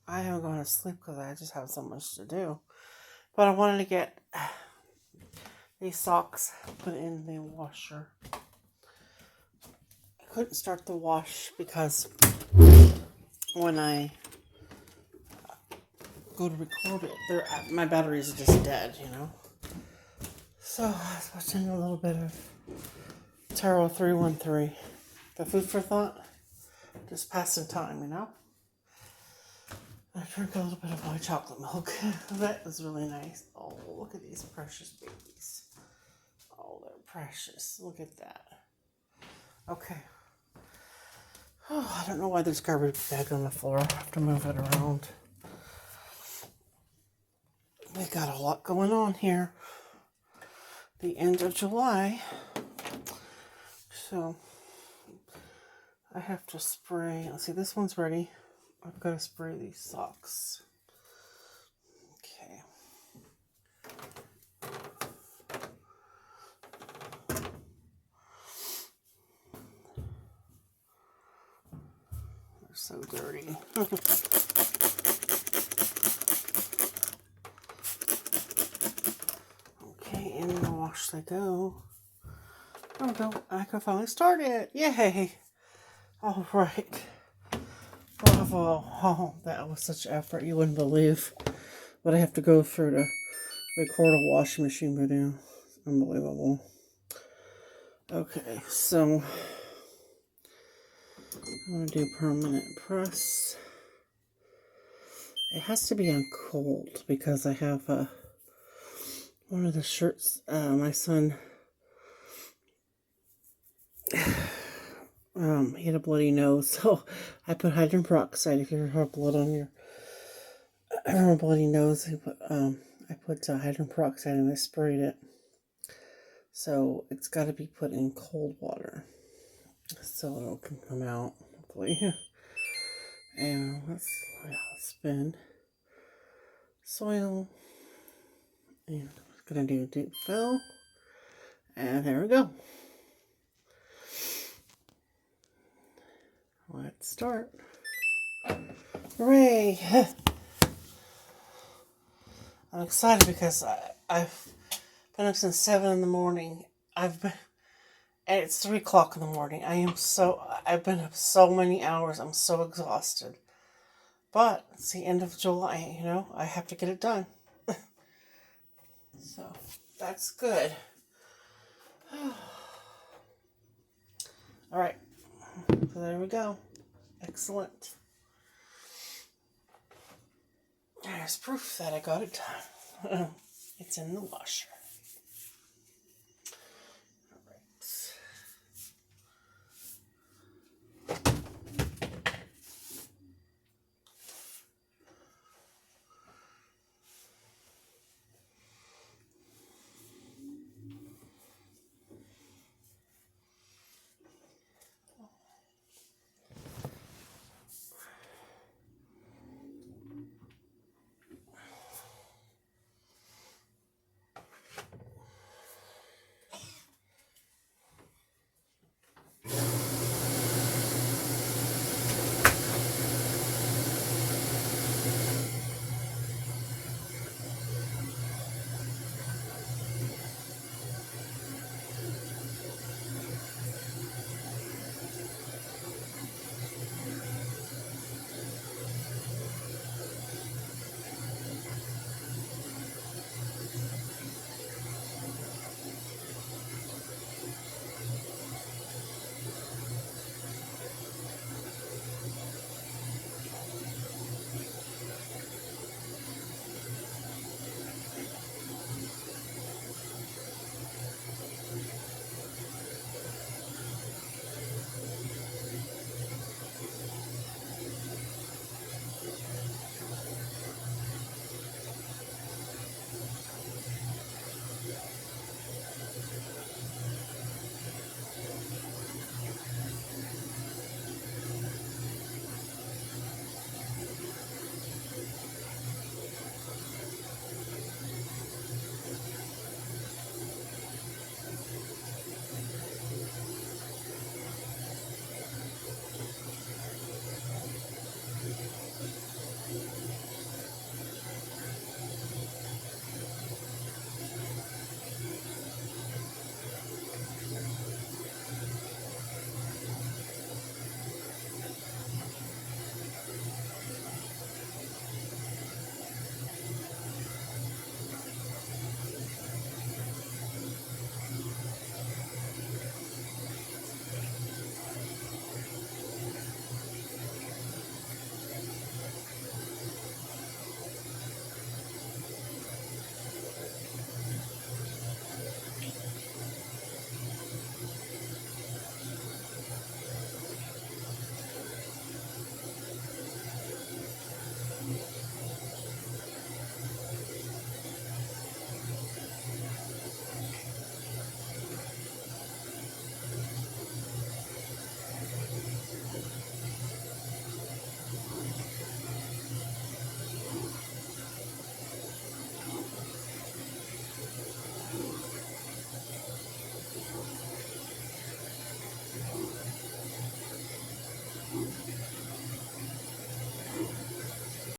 I haven't gone to sleep because I just have so much to do. But I wanted to get these socks put in the washer. I couldn't start the wash because when I go to record it, my batteries are just dead. So I was watching a little bit of Tarot 313. The food for thought, just passing time. I drink a little bit of my chocolate milk. That was really nice. Oh, look at these precious babies. Oh, they're precious. Look at that. Okay. Oh, I don't know why there's garbage bag on the floor. I have to move it around. We got a lot going on here. The end of July. So I have to spray. Let's see, this one's ready. I've got to spray these socks. Okay. They're so dirty. Okay, in the wash they go. There we go. I can finally start it. Yay! All right. Bravo. Oh, that was such effort. You wouldn't believe what I have to go through to record a washing machine video. It's unbelievable. Okay, so I'm going to do permanent press. It has to be on cold because I have one of the shirts. My son, he had a bloody nose, so I put hydrogen peroxide. If you ever have blood on your bloody nose, I put hydrogen peroxide and I sprayed it. So it's got to be put in cold water so it can come out, hopefully. And let's spin soil. And I'm going to do deep fill. And there we go. Let's start. Hooray! I'm excited because I've been up since 7 in the morning. And it's 3 o'clock in the morning. I've been up so many hours. I'm so exhausted. But it's the end of July, I have to get it done. So that's good. All right. So there we go. Excellent. There's proof that I got it done. It's in the washer. All right.